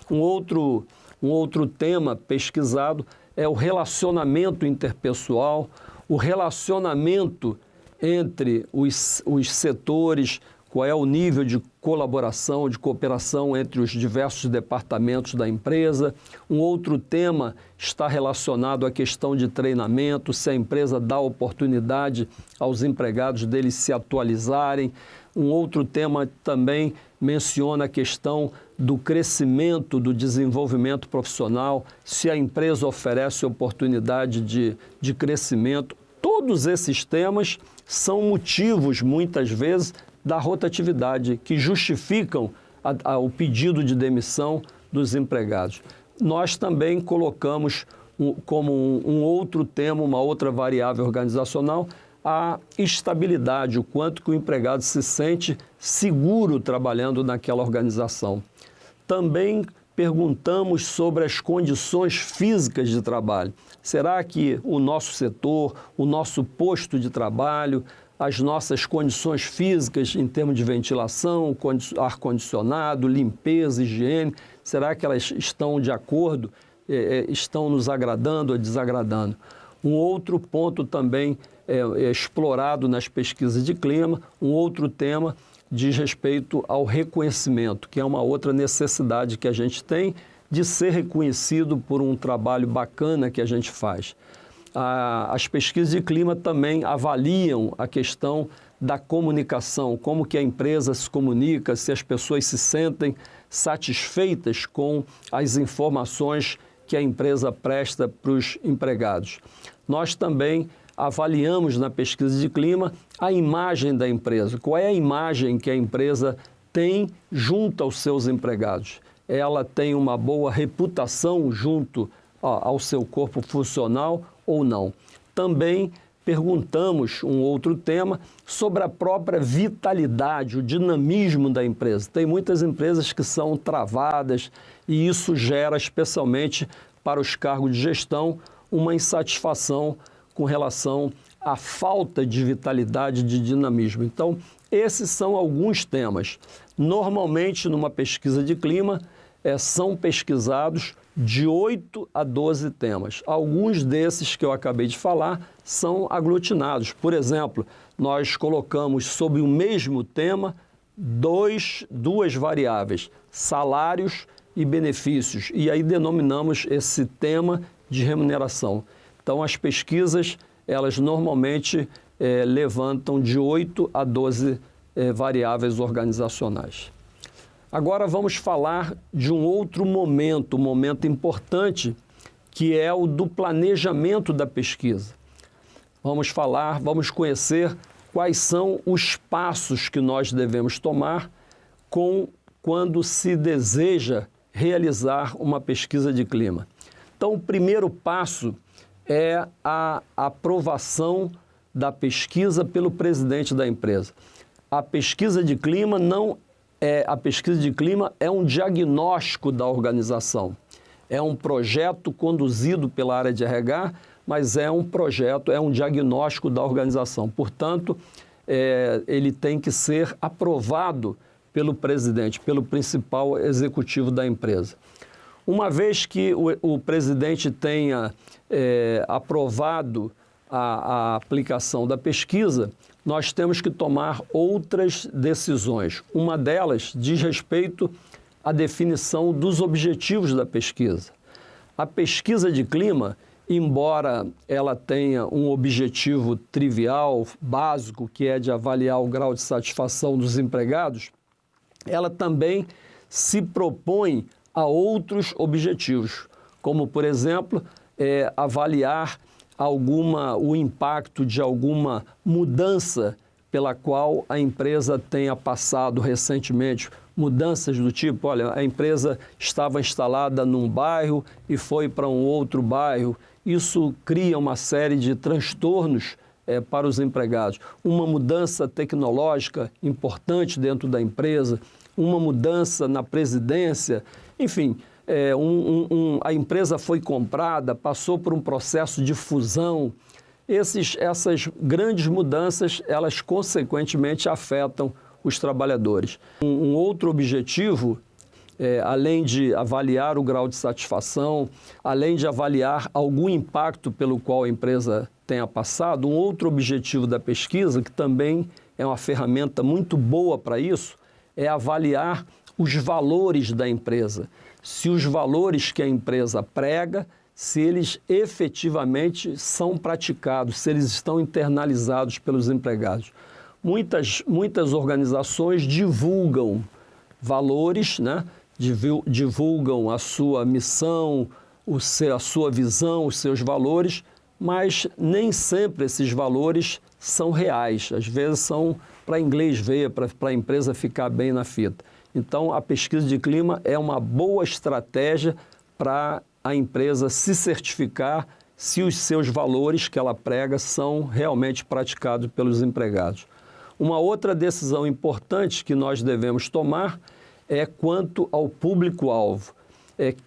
Um outro tema pesquisado é o relacionamento interpessoal, o relacionamento entre os setores, qual é o nível de colaboração, de cooperação entre os diversos departamentos da empresa. Um outro tema está relacionado à questão de treinamento, se a empresa dá oportunidade aos empregados deles se atualizarem. Um outro tema também menciona a questão do crescimento, do desenvolvimento profissional, se a empresa oferece oportunidade de crescimento. Todos esses temas são motivos, muitas vezes, da rotatividade, que justificam o pedido de demissão dos empregados. Nós também colocamos como um outro tema, uma outra variável organizacional, a estabilidade, o quanto que o empregado se sente seguro trabalhando naquela organização. Também perguntamos sobre as condições físicas de trabalho. Será que o nosso setor, o nosso posto de trabalho, as nossas condições físicas em termos de ventilação, ar-condicionado, limpeza, higiene, será que elas estão de acordo, estão nos agradando ou desagradando? Um outro ponto também explorado nas pesquisas de clima, um outro tema diz respeito ao reconhecimento, que é uma outra necessidade que a gente tem de ser reconhecido por um trabalho bacana que a gente faz. As pesquisas de clima também avaliam a questão da comunicação, como que a empresa se comunica, se as pessoas se sentem satisfeitas com as informações que a empresa presta para os empregados. Nós também avaliamos na pesquisa de clima a imagem da empresa. Qual é a imagem que a empresa tem junto aos seus empregados? Ela tem uma boa reputação junto ao seu corpo funcional ou não? Também perguntamos um outro tema sobre a própria vitalidade, o dinamismo da empresa. Tem muitas empresas que são travadas e isso gera, especialmente para os cargos de gestão, uma insatisfação com relação à falta de vitalidade, de dinamismo. Então, esses são alguns temas. Normalmente, numa pesquisa de clima, são pesquisados de 8 a 12 temas. Alguns desses que eu acabei de falar são aglutinados. Por exemplo, nós colocamos sobre o mesmo tema duas variáveis, salários e benefícios, e aí denominamos esse tema de remuneração. Então, as pesquisas, elas normalmente levantam de 8 a 12 variáveis organizacionais. Agora vamos falar de um outro momento, um momento importante, que é o do planejamento da pesquisa. Vamos conhecer quais são os passos que nós devemos tomar quando se deseja realizar uma pesquisa de clima. Então, o primeiro passo é a aprovação da pesquisa pelo presidente da empresa. A pesquisa de clima é um diagnóstico da organização. É um projeto conduzido pela área de RH, mas é um diagnóstico da organização. Portanto, ele tem que ser aprovado pelo presidente, pelo principal executivo da empresa. Uma vez que o presidente tenha aprovado a aplicação da pesquisa, nós temos que tomar outras decisões. Uma delas diz respeito à definição dos objetivos da pesquisa. A pesquisa de clima, embora ela tenha um objetivo trivial, básico, que é de avaliar o grau de satisfação dos empregados, ela também se propõe a outros objetivos, como, por exemplo, avaliar o impacto de alguma mudança pela qual a empresa tenha passado recentemente, mudanças do tipo, olha, a empresa estava instalada num bairro e foi para um outro bairro. Isso cria uma série de transtornos para os empregados. Uma mudança tecnológica importante dentro da empresa, uma mudança na presidência, enfim, a empresa foi comprada, passou por um processo de fusão. Essas grandes mudanças, elas consequentemente afetam os trabalhadores. Um outro objetivo, além de avaliar o grau de satisfação, além de avaliar algum impacto pelo qual a empresa tenha passado, um outro objetivo da pesquisa, que também é uma ferramenta muito boa para isso, é avaliar os valores da empresa. Se os valores que a empresa prega, se eles efetivamente são praticados, se eles estão internalizados pelos empregados. Muitas organizações divulgam valores, né? Divulgam a sua missão, a sua visão, os seus valores, mas nem sempre esses valores são reais. Às vezes são para inglês ver, para a empresa ficar bem na fita. Então, a pesquisa de clima é uma boa estratégia para a empresa se certificar se os seus valores que ela prega são realmente praticados pelos empregados. Uma outra decisão importante que nós devemos tomar é quanto ao público-alvo.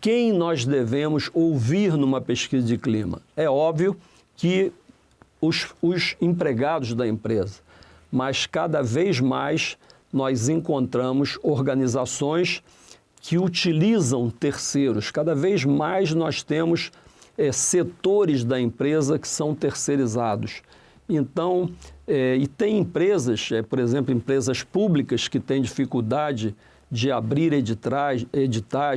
Quem nós devemos ouvir numa pesquisa de clima? É óbvio que os empregados da empresa, mas cada vez mais nós encontramos organizações que utilizam terceiros. Cada vez mais nós temos setores da empresa que são terceirizados. Então, e tem empresas, por exemplo, empresas públicas que têm dificuldade de abrir editais,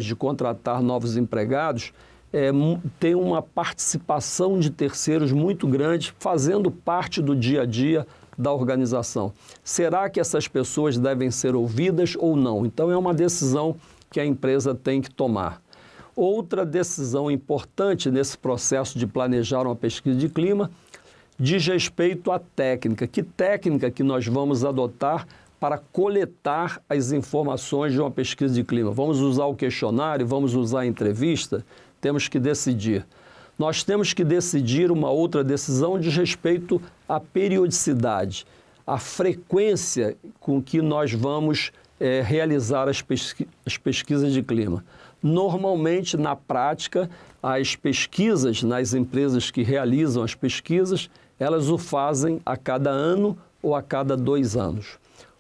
de contratar novos empregados, tem uma participação de terceiros muito grande, fazendo parte do dia a dia da organização. Será que essas pessoas devem ser ouvidas ou não? Então, é uma decisão que a empresa tem que tomar. Outra decisão importante nesse processo de planejar uma pesquisa de clima diz respeito à técnica. Que técnica que nós vamos adotar para coletar as informações de uma pesquisa de clima? Vamos usar o questionário? Vamos usar a entrevista? Temos que decidir. Nós temos que decidir uma outra decisão de respeito à periodicidade, à frequência com que nós vamos realizar as pesquisas de clima. Normalmente, na prática, as pesquisas nas empresas que realizam as pesquisas, elas o fazem a cada ano ou a cada 2 anos.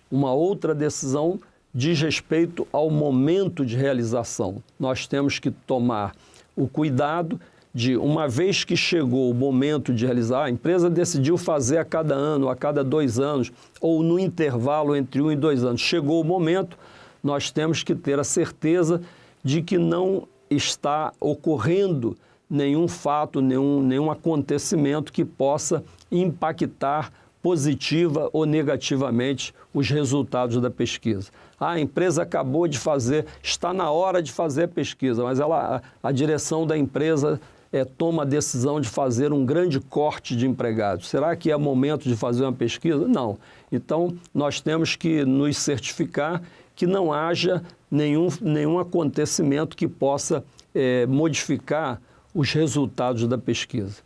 Uma outra decisão diz respeito ao momento de realização. Nós temos que tomar o cuidado de, uma vez que chegou o momento de realizar, a empresa decidiu fazer a cada ano, a cada 2 anos, ou no intervalo entre 1 e 2 anos. Chegou o momento, nós temos que ter a certeza de que não está ocorrendo nenhum fato, nenhum acontecimento que possa impactar positiva ou negativamente os resultados da pesquisa. A empresa acabou de fazer, está na hora de fazer a pesquisa, mas a direção da empresa toma a decisão de fazer um grande corte de empregados. Será que é momento de fazer uma pesquisa? Não. Então, nós temos que nos certificar que não haja nenhum acontecimento que possa modificar os resultados da pesquisa.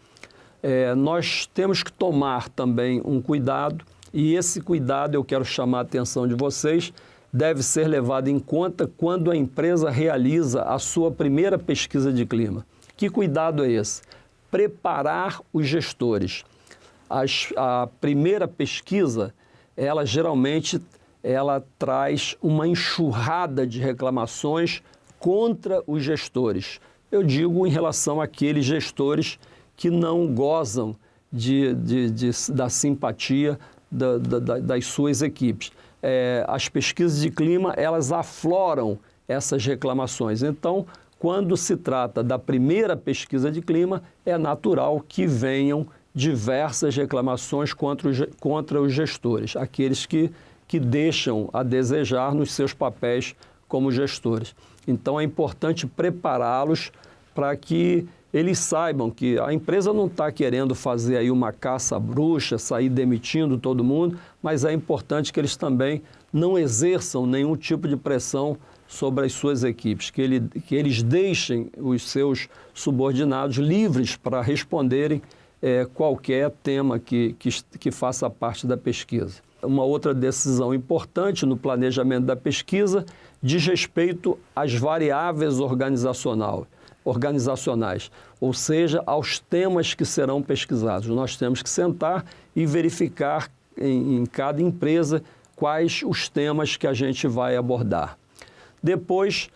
Nós temos que tomar também um cuidado, e esse cuidado, eu quero chamar a atenção de vocês, deve ser levado em conta quando a empresa realiza a sua primeira pesquisa de clima. Que cuidado é esse? Preparar os gestores. A primeira pesquisa, ela geralmente traz uma enxurrada de reclamações contra os gestores. Eu digo em relação àqueles gestores que não gozam da simpatia das suas equipes. As pesquisas de clima, elas afloram essas reclamações. Então, quando se trata da primeira pesquisa de clima, é natural que venham diversas reclamações contra os gestores, aqueles que deixam a desejar nos seus papéis como gestores. Então, é importante prepará-los para que eles saibam que a empresa não está querendo fazer aí uma caça bruxa, sair demitindo todo mundo, mas é importante que eles também não exerçam nenhum tipo de pressão sobre as suas equipes, que eles deixem os seus subordinados livres para responderem qualquer tema que faça parte da pesquisa. uma outra decisão importante no planejamento da pesquisa diz respeito às variáveis organizacionais, ou seja, aos temas que serão pesquisados. Nós temos que sentar e verificar em cada empresa quais os temas que a gente vai abordar. Depois,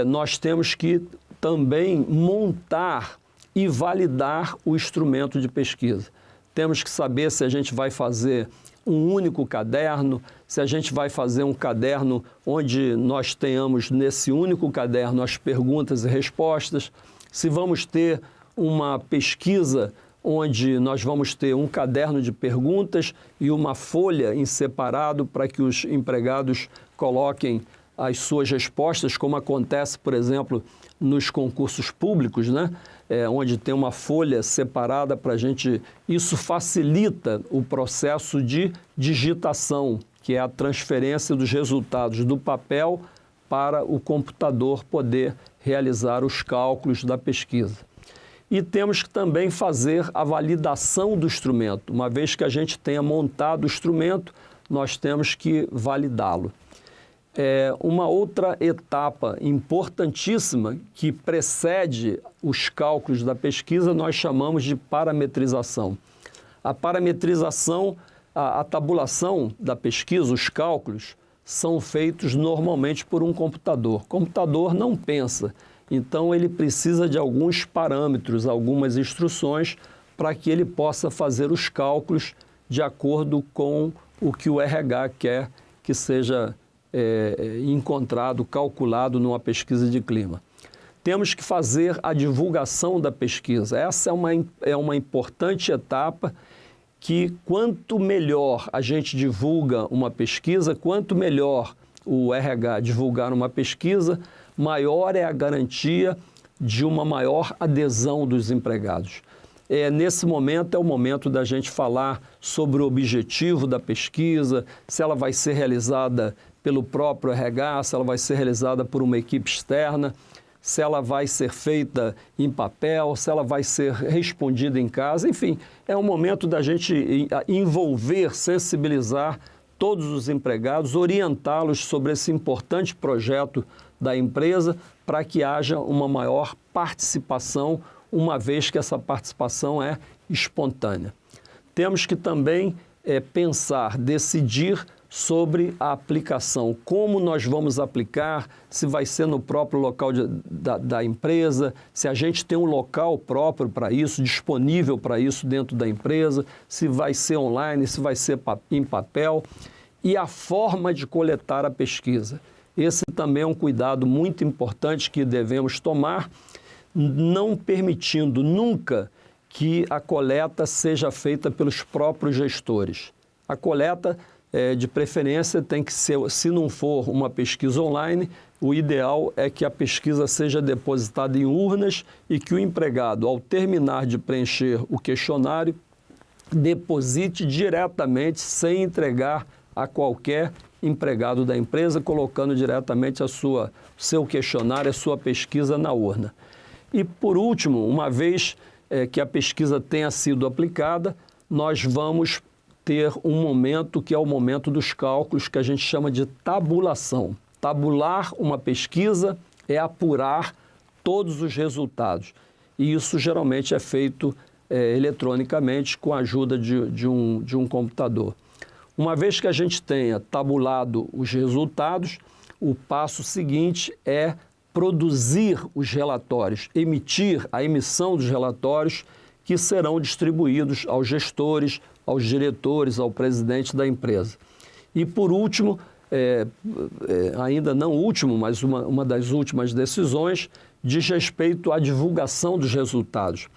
nós temos que também montar e validar o instrumento de pesquisa. Temos que saber se a gente vai fazer um único caderno, se a gente vai fazer um caderno onde nós tenhamos nesse único caderno as perguntas e respostas, se vamos ter uma pesquisa onde nós vamos ter um caderno de perguntas e uma folha em separado para que os empregados coloquem as suas respostas, como acontece, por exemplo, nos concursos públicos, né? Onde tem uma folha separada para a gente. Isso facilita o processo de digitação, que é a transferência dos resultados do papel para o computador poder realizar os cálculos da pesquisa. E temos que também fazer a validação do instrumento. Uma vez que a gente tenha montado o instrumento, nós temos que validá-lo. Uma outra etapa importantíssima que precede os cálculos da pesquisa, nós chamamos de parametrização. A parametrização, a tabulação da pesquisa, os cálculos, são feitos normalmente por um computador. O computador não pensa, então ele precisa de alguns parâmetros, algumas instruções para que ele possa fazer os cálculos de acordo com o que o RH quer que seja encontrado, calculado numa pesquisa de clima. Temos que fazer a divulgação da pesquisa. Essa é uma importante etapa que quanto melhor a gente divulga uma pesquisa, quanto melhor o RH divulgar uma pesquisa, maior é a garantia de uma maior adesão dos empregados. Nesse momento é o momento da gente falar sobre o objetivo da pesquisa, se ela vai ser realizada pelo próprio RH, se ela vai ser realizada por uma equipe externa, se ela vai ser feita em papel, se ela vai ser respondida em casa, enfim, é o momento da gente envolver, sensibilizar todos os empregados, orientá-los sobre esse importante projeto da empresa para que haja uma maior participação, uma vez que essa participação é espontânea. Temos que também pensar, decidir sobre a aplicação, como nós vamos aplicar, se vai ser no próprio local da empresa, se a gente tem um local próprio para isso, disponível para isso dentro da empresa, se vai ser online, se vai ser em papel, e a forma de coletar a pesquisa. Esse também é um cuidado muito importante que devemos tomar, não permitindo nunca que a coleta seja feita pelos próprios gestores. A coleta, de preferência, tem que ser, se não for uma pesquisa online, o ideal é que a pesquisa seja depositada em urnas e que o empregado, ao terminar de preencher o questionário, deposite diretamente, sem entregar a qualquer empregado da empresa, colocando diretamente seu questionário, a sua pesquisa na urna. E, por último, uma vez que a pesquisa tenha sido aplicada, nós vamos ter um momento que é o momento dos cálculos, que a gente chama de tabulação. Tabular uma pesquisa é apurar todos os resultados. E isso geralmente é feito eletronicamente com a ajuda de um computador. Uma vez que a gente tenha tabulado os resultados, o passo seguinte é produzir os relatórios, emitir a emissão dos relatórios que serão distribuídos aos gestores, aos diretores, ao presidente da empresa. E por último, ainda não último, mas uma das últimas decisões, diz respeito à divulgação dos resultados.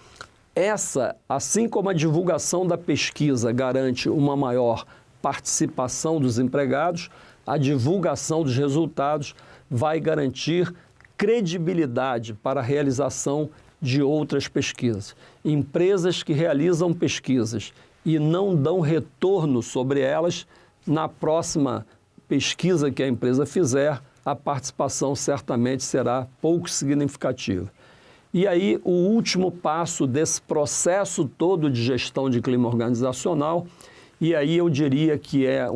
Essa, assim como a divulgação da pesquisa garante uma maior participação dos empregados, a divulgação dos resultados vai garantir credibilidade para a realização de outras pesquisas. Empresas que realizam pesquisas e não dão retorno sobre elas, na próxima pesquisa que a empresa fizer, a participação certamente será pouco significativa. E aí, o último passo desse processo todo de gestão de clima organizacional, E aí eu diria que é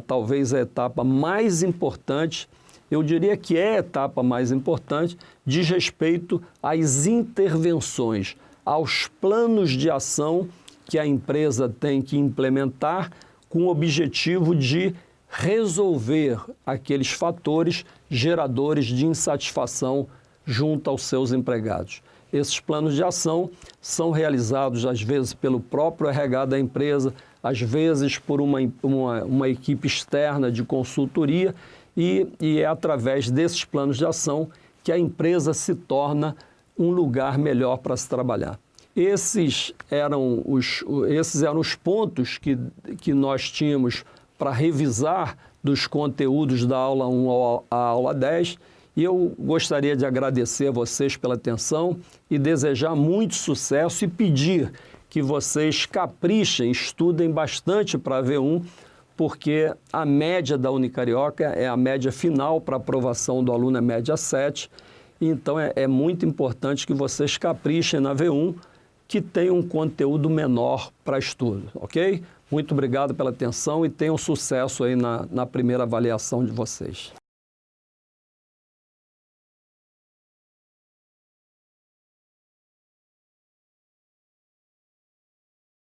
talvez a etapa mais importante, eu diria que é a etapa mais importante, diz respeito às intervenções, aos planos de ação que a empresa tem que implementar com o objetivo de resolver aqueles fatores geradores de insatisfação junto aos seus empregados. Esses planos de ação são realizados, às vezes, pelo próprio RH da empresa, às vezes por uma equipe externa de consultoria, e é através desses planos de ação que a empresa se torna um lugar melhor para se trabalhar. Esses eram os pontos que nós tínhamos para revisar dos conteúdos da aula 1 à aula 10, e eu gostaria de agradecer a vocês pela atenção e desejar muito sucesso e pedir que vocês caprichem, estudem bastante para a V1, porque a média da Unicarioca é a média final para aprovação do aluno, é média 7, então é muito importante que vocês caprichem na V1, que tem um conteúdo menor para estudo, ok? Muito obrigado pela atenção e tenham sucesso aí na primeira avaliação de vocês.